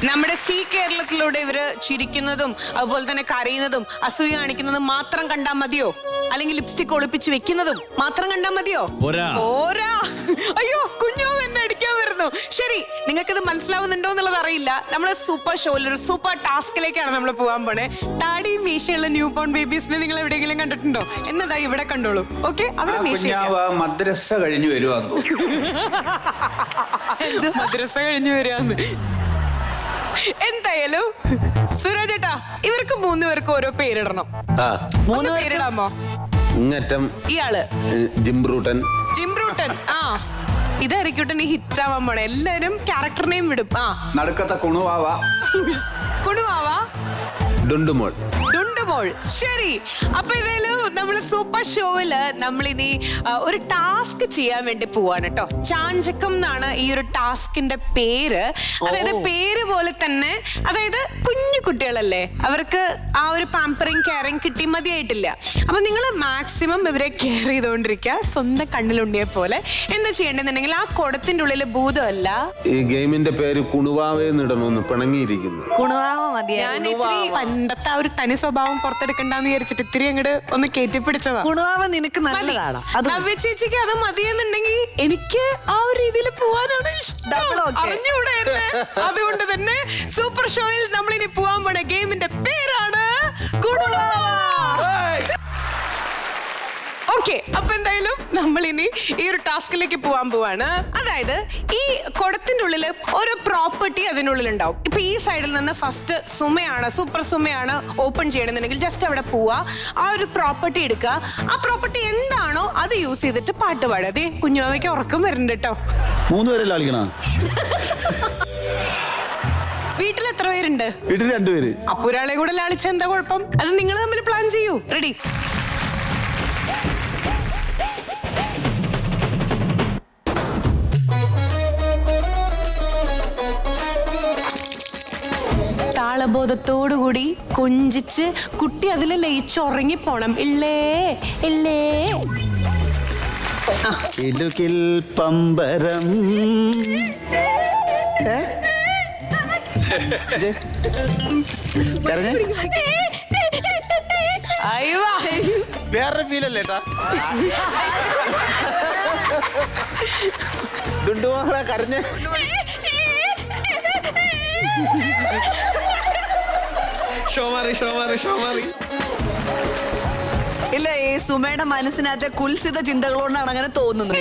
നമ്മുടെ സി കേരളത്തിലൂടെ ഇവര് ചിരിക്കുന്നതും അതുപോലെ തന്നെ കരയുന്നതും അസൂയ കാണിക്കുന്നതും മാത്രം കണ്ടാ മതിയോ? അല്ലെങ്കിൽ ലിപ്സ്റ്റിക് ഒളിപ്പിച്ച് വെക്കുന്നതും മാത്രം കണ്ടാ മതിയോ? പോരാ. അയ്യോ കുഞ്ഞോ എന്നെ അടിക്കാൻ വരുന്നു. ശരി, നിങ്ങൾക്കിത് മനസ്സിലാവുന്നുണ്ടോ എന്നുള്ളത് അറിയില്ല. നമ്മള് സൂപ്പർ ഷോയിൽ ഒരു സൂപ്പർ ടാസ്കിലേക്കാണ് നമ്മൾ പോകാൻ പോണേ. താടിയും മീശയുള്ള ന്യൂ ബോൺ ബേബീസിനെ നിങ്ങൾ എവിടെയെങ്കിലും കണ്ടിട്ടുണ്ടോ? എന്നതാ ഇവിടെ കണ്ടോളൂ. ഓക്കെ, അവിടെ മദ്രസ കഴിഞ്ഞു വരുവാന്ന് മദ്രസ കഴിഞ്ഞു വരാന്ന്. എന്തായാലും സുരാജ് ചേട്ടാ, ഇവർക്ക് 3 പേർക്ക് ഓരോ പേരിടണം. 3 പേരിടാമോ? ഇയാള് ജിംബ്രൂട്ടൻ. ആ, ഇതായിരിക്കും ഈ ഹിറ്റ് ആവാൻ പോണേ. എല്ലാരും ക്യാരക്ടർ നെയിം വിടും. നടുക്കത്തെ കുണുവാവ. ഡുണ്ടുമോൾ. ശരി, അപ്പൊ ഇതേലും നമ്മള് സൂപ്പർ ഷോയില് നമ്മളിനി ഒരു ടാസ്ക് ചെയ്യാൻ വേണ്ടി പോവാണ് കേട്ടോ. ചാഞ്ചക്കം എന്നാണ് ഈ ഒരു ടാസ്കിന്റെ പേര്. അതായത് പേര് പോലെ തന്നെ, അതായത് കുഞ്ഞു കുട്ടികളല്ലേ, അവർക്ക് ആ ഒരു പാമ്പറിങ് കെയറിങ് കിട്ടി മതിയായിട്ടില്ല. അപ്പൊ നിങ്ങൾ മാക്സിമം ഇവരെ കെയർ ചെയ്തുകൊണ്ടിരിക്കുക, സ്വന്തം കണ്ണിലുണ്ടിയെ പോലെ. എന്താ ചെയ്യേണ്ടതെന്നുണ്ടെങ്കിൽ ആ കുടത്തിന്റെ ഉള്ളില് ഭൂതമല്ല, ഈ ഗെയിമിന്റെ പേര് കുണുവാവേന്നിടണമെന്ന് പിണങ്ങിയിരിക്കുന്നു. ഞാൻ ഇത്തിരി പണ്ടത്തെ ആ ഒരു തനി സ്വഭാവം പുറത്തെടുക്കണ്ടെന്ന് വിചാരിച്ചിട്ട് ഇത്തിരി അങ്ങോട്ട് ഒന്ന് കയറ്റിപ്പിടിച്ചതാ. നിനക്ക് നല്ലതാണ്. നവ്യ ചേച്ചിക്ക് അത് മതിയെന്നുണ്ടെങ്കിൽ എനിക്ക് ആ ഒരു രീതിയിൽ പോവാനാണ് ഇഷ്ടം. അറിഞ്ഞൂടെ? അതുകൊണ്ട് തന്നെ സൂപ്പർ ഷോയിൽ നമ്മളിനി പോവാൻ പോണ ഗെയിമിന്റെ പേരാണ് ഓക്കെ. അപ്പൊ എന്തായാലും നമ്മൾ ഇനി ഈ ഒരു ടാസ്കിലേക്ക് പോവാൻ പോവാണ്. അതായത് ഈ കുടത്തിന്റെ ഉള്ളില് ഓരോ പ്രോപ്പർട്ടി അതിനുള്ളിൽ ഉണ്ടാവും. ഇപ്പൊ ഈ സൈഡിൽ നിന്ന് ഫസ്റ്റ് സുമയാണ്, സൂപ്പർ സുമയാണ് ഓപ്പൺ ചെയ്യണമെന്നുണ്ടെങ്കിൽ ജസ്റ്റ് അവിടെ പോവാ, ആ ഒരു പ്രോപ്പർട്ടി എടുക്കുക. ആ പ്രോപ്പർട്ടി എന്താണോ അത് യൂസ് ചെയ്തിട്ട് പാട്ട് പാടുക. അതെ, കുഞ്ഞുമാവയ്ക്ക് ഉറക്കം വരുന്നുണ്ട് കേട്ടോ. 3 പേരല്ലേ കളിക്കണ? വീട്ടിൽ എത്ര പേരുണ്ട്? വീട്ടിൽ 2 പേര്. അപ്പൊ ഒരാളെ കൂടെ ലാളിച്ച എന്താ കുഴപ്പം? അത് നിങ്ങൾ തമ്മിൽ പ്ലാൻ ചെയ്യൂ. റെഡി? താളബോധത്തോടുകൂടി കൊഞ്ചിച്ച് കുട്ടി അതിൽ ലയിച്ചുറങ്ങിപ്പോണം. ഇല്ലേ ഇല്ലേ ഇടുക്കിൽ പമ്പരം. വേറെ ഫീലല്ലേ ഡുണ്ടുമോളെ കരഞ്ഞ. ഇല്ല, ഈ സുമയുടെ മനസ്സിനകത്തെ കുൽസിത ചിന്തകളോണ്ടാണ് അങ്ങനെ തോന്നുന്നത്.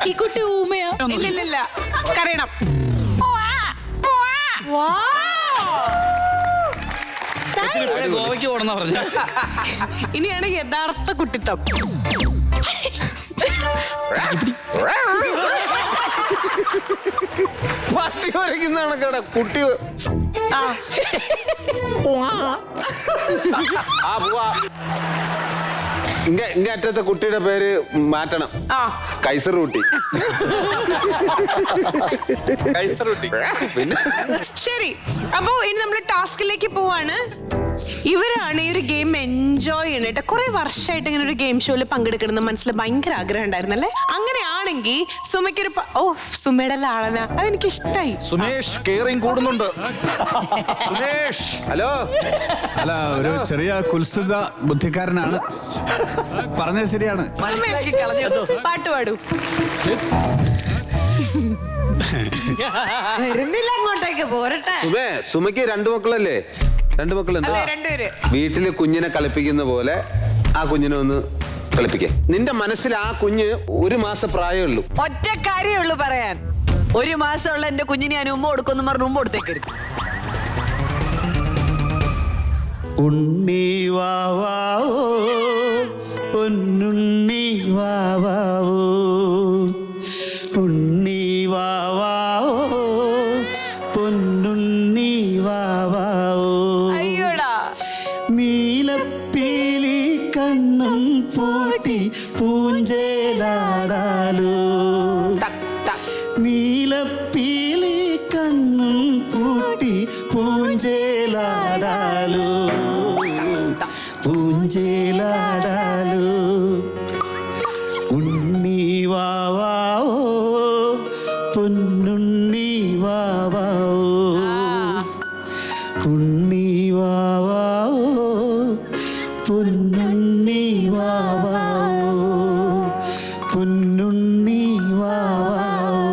ഈ കുട്ടി ഊമയാ? ഇല്ല, കരയണം. ഗോവയ്ക്ക് പോണെന്നാ പറഞ്ഞ. ഇനിയാണ് യഥാർത്ഥ കുട്ടിത്തം. പട്ടി വരയ്ക്കുന്നതാണ് കേട്ടോ കുട്ടി. ഇങ്ങ അറ്റത്തെ കുട്ടിയുടെ പേര് മാറ്റണം. കൈസർ കുട്ടി. പിന്നെ ശരി, അപ്പോ ഇനി നമ്മൾ ടാസ്കിലേക്ക് പോവാണ്. ഇവരാണ് ഈ ഒരു ഗെയിം എൻജോയ് ചെയ്യണേട്ട്. കുറെ വർഷമായിട്ട് ഇങ്ങനെ ഒരു ഗെയിം ഷോയിൽ പങ്കെടുക്കണം മനസ്സിൽ ഭയങ്കര ആഗ്രഹം ഉണ്ടായിരുന്നല്ലേ? അങ്ങനെയാണെങ്കിൽ സുമയ്ക്കൊരു സുമയുടെ ലാളന അതെനിക്ക് ഇഷ്ടായി. സുമേഷ് കെയറിങ് കൂടുന്നുണ്ട്. സുമേഷ് ഹലോ. അല്ല, ഒരു ചെറിയ കുൽസിത ബുദ്ധിക്കാരനാണ്. പറഞ്ഞത് ശരിയാണ്. പാട്ട് പാടൂ. വരുന്നില്ല അങ്ങോട്ടേക്ക്, പോരട്ടെ. സുമയ്ക്ക് 2 മക്കളല്ലേ? 2 മക്കളുണ്ട്. വീട്ടില് കുഞ്ഞിനെ കളിപ്പിക്കുന്ന പോലെ ആ കുഞ്ഞിനെ ഒന്ന് കളിപ്പിക്കേ. നിന്റെ മനസ്സിൽ ആ കുഞ്ഞ് 1 മാസം പ്രായമുള്ളൂ. ഒറ്റ കാര്യമുള്ളൂ പറയാൻ. 1 മാസമുള്ള എന്റെ കുഞ്ഞിനെ ഞാൻ ഉമ്മ കൊടുക്കുന്നു പറഞ്ഞ് ഉമ്മ കൊടുത്തേക്കരുത്. ഉണ്ണി വാവാവോ പൊന്നുണ്ണി വാവാവോ, ഉണ്ണി വാവാവോ പൊന്നുണ്ണി വാവാവോ. അയ്യോടാ. നീലപ്പീലി കണ്ണും പൂട്ടി പൂഞ്ചേലാടാലോ. നീലപ്പീലി കണ്ണും പൂട്ടി പൂഞ്ചേലാടാലോ, പൂഞ്ചേലാടാലോ. ഉണ്ണി വാവാ പൊന്നുണ്ണി വാവാവോ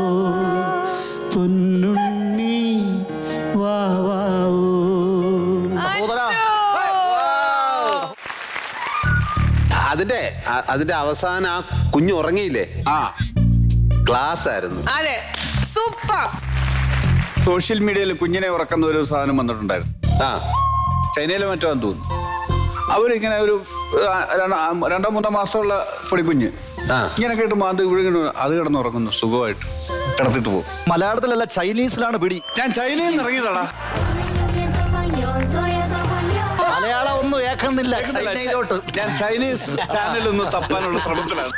പൊന്നുണ്ണി വാവാവോ. അതിന്റെ അവസാനം ആ കുഞ്ഞ് ഉറങ്ങിയില്ലേ, ആ ക്ലാസ് ആയിരുന്നു. അതെ, സൂപ്പർ. സോഷ്യൽ മീഡിയയിൽ കുഞ്ഞിനെ ഉറക്കുന്ന ഒരു സാധനം വന്നിട്ടുണ്ടായിരുന്നു. ആ ചൈനയിലെ മറ്റോ എന്ന് തോന്നുന്നു. അവരിങ്ങനെ ഒരു 2-3 മാസമുള്ള പൊടിക്കുഞ്ഞ് ആ. ഇങ്ങനെ കേട്ട് മാന്ത് വിഴുങ്ങി അത് കിടന്നുറങ്ങുന്നു സുഖമായിട്ട്, കിടത്തിട്ട് പോകും. മലയാളത്തിലല്ല ചൈനീസിലാണ് പിടി. ഞാൻ ചൈനയിൽ നിന്ന് ഇറങ്ങിയതാടാ. മലയാളം ഒന്നും ഏക്കുന്നില്ല ചൈനയിലോട്ട്. ഞാൻ ചൈനീസ് ചാനൽ ഒന്ന് തപ്പാനുള്ള ശ്രമത്തിലാണ്.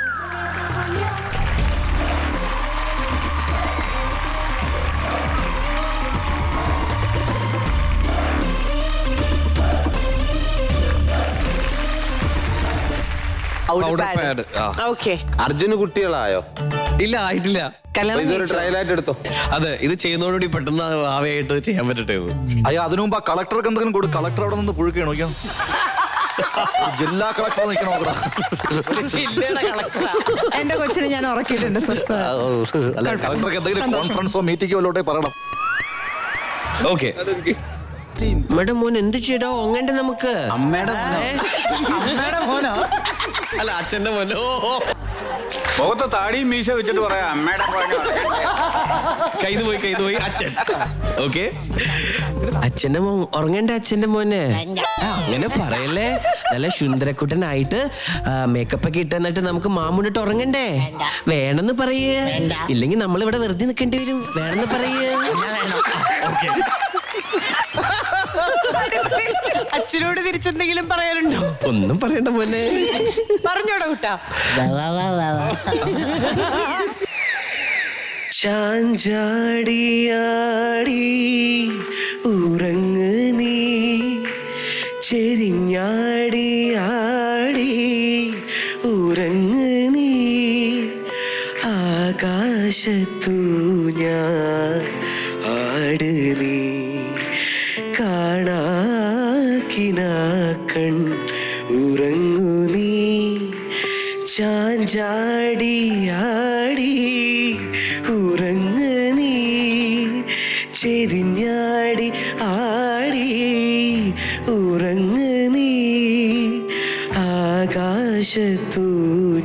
ഓക്കെ, അർജുന് കുട്ടികളായോ? ഇല്ല, ആയിട്ടില്ല. അപ്പൊ ഇതൊരു ട്രയലായിട്ട് എടുത്തോ. അതെ, ഇത് ചെയ്യുന്നതോടുകൂടി പെട്ടെന്ന് ഭാവിയായിട്ട് ചെയ്യാൻ പറ്റട്ടെ. അയ്യോ, അതിനു മുമ്പ് ആ കളക്ടർക്ക് എന്തെങ്കിലും കൊടുക്കും. കളക്ടർ അവിടെ നിന്ന് പുഴുക്കി നോക്കിയാ ജില്ലാ കളക്ടർ നിൽക്കണം. എന്റെ കൊച്ചിനെ ഞാൻ ഉറക്കിയിട്ടുണ്ട് സ്വസ്ഥ. അല്ല, കളക്ടർക്ക് എന്തെങ്കിലും കോൺഫറൻസോ മീറ്റിംഗോ വല്ലോട്ടെ പറയണം. ഓക്കെ, അമ്മയുടെ മോൻ എന്ത് ചെയ്തോ ഒങ്ങണ്ട നമുക്ക്. അമ്മയുടെ മോനാ? അല്ല, അച്ഛന്റെ മോനോ. മുഖത്ത് താടിയും മീശ വെച്ചിട്ട് പറയാം അമ്മയുടെ മോനോ. കയ്യിൽ പോയി അച്ഛൻ. ഓക്കെ, അച്ഛന്റെ മോൻ ഉറങ്ങണ്ട. അച്ഛന്റെ മോന് അങ്ങനെ പറയല്ലേ. നല്ല സുന്ദരക്കുട്ടനായിട്ട് മേക്കപ്പ് ഒക്കെ ഇട്ട് എന്നിട്ട് നമുക്ക് മാമുണ്ടിട്ട് ഉറങ്ങണ്ടേ. വേണമെന്ന് പറയേ, ഇല്ലെങ്കിൽ നമ്മൾ ഇവിടെ വെറുതെ നിൽക്കേണ്ടി വരും. വേണമെന്ന് പറയേ. അച്ഛനോട് തിരിച്ചെന്തെങ്കിലും പറയാനുണ്ടോ? ഒന്നും പറയണ്ട മോനെ. പറഞ്ഞോടാ കുട്ടാ. ചാഞ്ചാടിയാടി ഉറങ്ങ് നീ, ചെരിഞ്ഞാടിയാടി ഉറങ്ങ് നീ, ആകാശത്തു ഞാൻ ആട് നീ, കാണാക്കിനാക്കൺ ഉറങ്ങു നീ, ചാഞ്ചാടിയാടി ഉറങ്ങ് നീ, ചെരിഞ്ഞാടി ആടി ഉറങ്ങ് നീ, ആകാശത്തു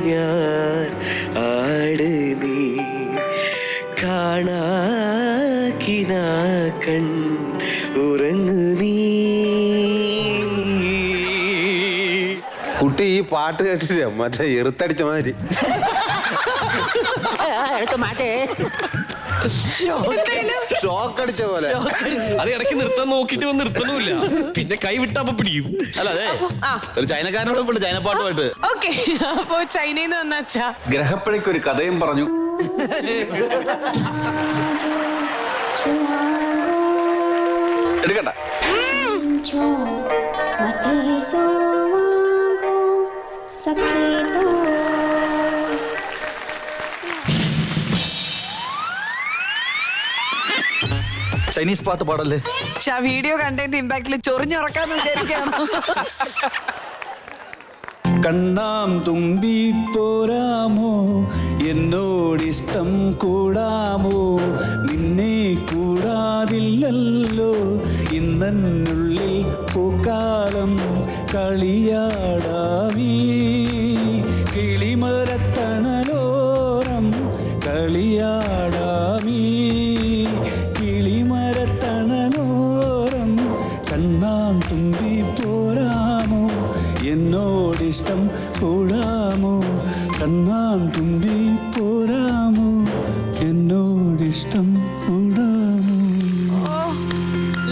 ഞാൻ ആട് നീ, കാണാക്കിനാക്കൺ ഉറങ്ങു നീ. കുട്ടി ഈ പാട്ട് കേട്ടിട്ട് മറ്റേ എറുത്തടിച്ച മാതിരി. ഷോക്ക് അടിച്ച പോലെ. അത് ഇടയ്ക്ക് നിർത്താൻ നോക്കിട്ട് വന്ന് നിർത്തണമില്ല, പിന്നെ കൈ വിട്ടപ്പോ പിടിക്കും. അല്ല അതെ, ഒരു ചൈനക്കാരനോടും കൊണ്ട് ചൈന പാട്ടുമായിട്ട്. ഓക്കെ, അപ്പൊ ചൈനയിൽ നിന്ന് വന്ന അച്ഛാ. ഗ്രഹപ്പഴയ്ക്ക് ഒരു കഥയും പറഞ്ഞു. എടുക്കട്ടെ. ചൈനീസ് പാട്ട് പാടല്ലേ. പക്ഷെ ആ വീഡിയോ കണ്ടതിന്റെ ഇമ്പാക്റ്റിൽ ചൊറിഞ്ഞുറക്കാന്ന് വിചാരിക്കുകയാണോ? കണ്ണാം തുമ്പി പോരാമോ, എന്നോടിഷ്ടം കൂടാമോ, നിന്നെ കൂടാതില്ലല്ലോ ഇന്നുള്ളിൽ പൂക്കാലം, കളിയാടാമീ കിളിമരത്തണലോരം, കളിയാടാമീ കിളിമരത്തണലോരം, കണ്ണാം തുമ്പി പോരാമോ, എന്നോടിഷ്ടം കൂടാമോ, കണ്ണാൻ തുമ്പി പോരാമോ, എന്നോടിഷ്ടം കൂടാമോ.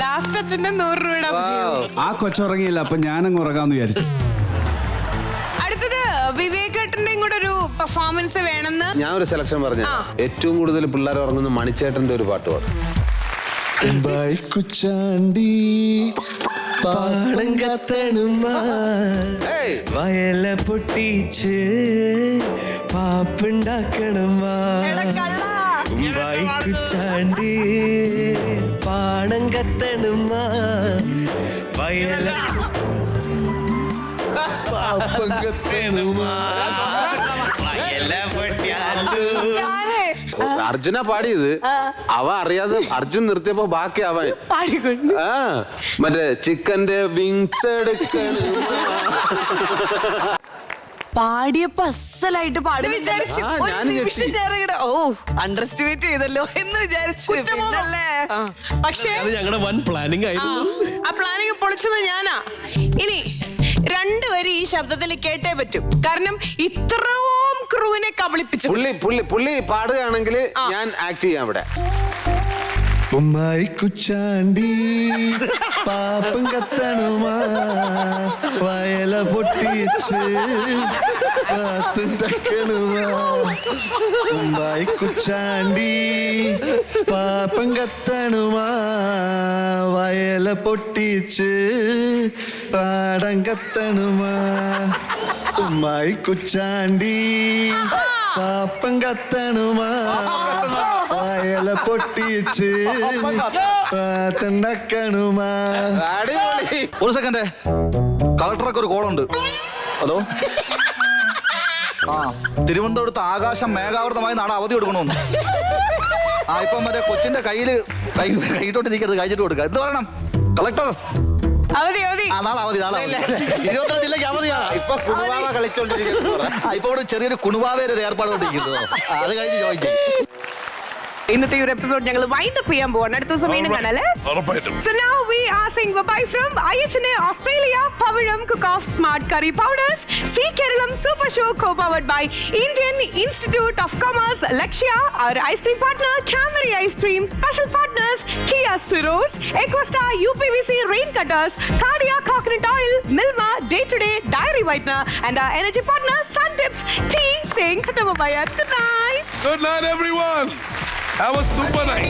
ലാസ്റ്റ് അച്ഛന്റെ 100 രൂപയുടെ ആ കൊച്ചുറങ്ങിയില്ല, അപ്പൊ ഞാനങ്ങ് ഉറങ്ങാന്ന് വിചാരിച്ചു. അടുത്തത് വിവേകേട്ടന്റെയും കൂടെ ഒരു പെർഫോമൻസ് വേണമെന്ന് ഞാൻ ഒരു സെലക്ഷൻ പറഞ്ഞു. ഏറ്റവും കൂടുതൽ പിള്ളേർ ഉറങ്ങുന്ന മണിച്ചേട്ടന്റെ ഒരു പാട്ട് പാടും. കുച്ചാണ്ടി പാടം കത്തണുമാ, വയല പൊട്ടിച്ച് പാപ്പുണ്ടാക്കണമാ, വായിക്കുച്ചാണ്ടി പാടം കത്തണുമാ, വയല പാപ്പം കത്തണുമാ, വയല പൊട്ടിയാലു അർജുന പാടിയത് അവ അറിയാതെ അർജുൻ നിർത്തിയപ്പോ ബാക്കി അവൻ പാടിക്കൊണ്ട് ആ മറ്റേ ചിക്കന്റെ വിങ്സ് എടുക്കണ പാടിയപ്പോ അസലായിട്ട് പാടി വിചാരിച്ചു ആ, ഒരു ഞാനും നിമിഷം ഞെട്ടി. ഞാനിങ്ങനെ, ഓ അണ്ടർ എസ്റ്റിമേറ്റ് ചെയ്തല്ലോ എന്ന് വിചാരിച്ചു പിന്നല്ലേ. പക്ഷേ അത് ഞങ്ങളുടെ വൻ പ്ലാനിങ് ആയിരുന്നു. ആ പ്ലാനിങ് പൊളിച്ചത് ഞാനാ. ഇനി രണ്ടുപേരും ഈ ശബ്ദത്തിൽ കേട്ടേ പറ്റും, കാരണം ഇത്രയും ക്രൂവിനെ കബളിപ്പിച്ചു. പുള്ളി പാടുകയാണെങ്കിൽ ഞാൻ ആക്ട് ചെയ്യാം ഇവിടെ. ഉമ്മായി കുച്ചാണ്ടി പാപ്പം കത്തണുമാ വയല പൊട്ടിച്ച് കാത്തുണ്ടാക്കണുമാ ഉമ്മായി കുച്ചാണ്ടി പാപ്പം കത്തണുമാ വയല പൊട്ടിച്ച് പാടം കത്തണുമാ ഉമ്മായി കുച്ചാണ്ടി പാപ്പം കത്തണുമാ വയല പൊട്ടിച്ച് പാത്തുണ്ടാക്കണുമാ. അടിപൊളി. ഒരു സെക്കൻഡ്, കളക്ടർക്ക് ഒരു കോളുണ്ട്. ഹലോ, ആ തിരുവനന്തപുരത്ത് ആകാശം മേഘാവൃതമായി നാളെ അവധി കൊടുക്കണമെന്ന്. ആ ഇപ്പം മറ്റേ കൊച്ചിന്റെ കൈയിട്ടോട്ടിരിക്കരുത്, കഴിച്ചിട്ട് കൊടുക്കുക. എന്ത് പറയണം കളക്ടർ? അവധി ആ നാളെ അവധി, നാളെ അവധി. 22 ജില്ലയ്ക്ക് അവധിയാ. ഇപ്പൊ കുടുംബാവ കളിച്ചോണ്ടിരിക്കുന്നു. ഇപ്പൊ ഇവിടെ ചെറിയൊരു കുണുവാവേരെ ഒരു ഏർപ്പാട് കൊണ്ടിരിക്കുന്നു. അത് കഴിഞ്ഞ് ജോയിൻ ചെയ്യും. ഇന്നത്തെ ഈ ഒരു എപ്പിസോഡ് ഞങ്ങൾ വൈൻഡ് അപ്പ് ചെയ്യാൻ പോവാണ്. അടുത്ത ദിവസം വീണ്ടും കാണാല്ലേ. So now we are saying bye from IHNA Australia, Pavaram Cook-Off Smart Curry Powders, Sea Kerala Super Show co-powered by Indian Institute of Commerce, Lakshya, our ice cream partner, Camry Ice Cream, special partners, Kia Ceros, Equesta UPVC Rain Cutters, Cardia Coconut Oil, Milma, Day to Day Diary Whitener, and our energy partner, Sun Tips Tea, saying Khatam Good night. Good night, everyone. Have a super night.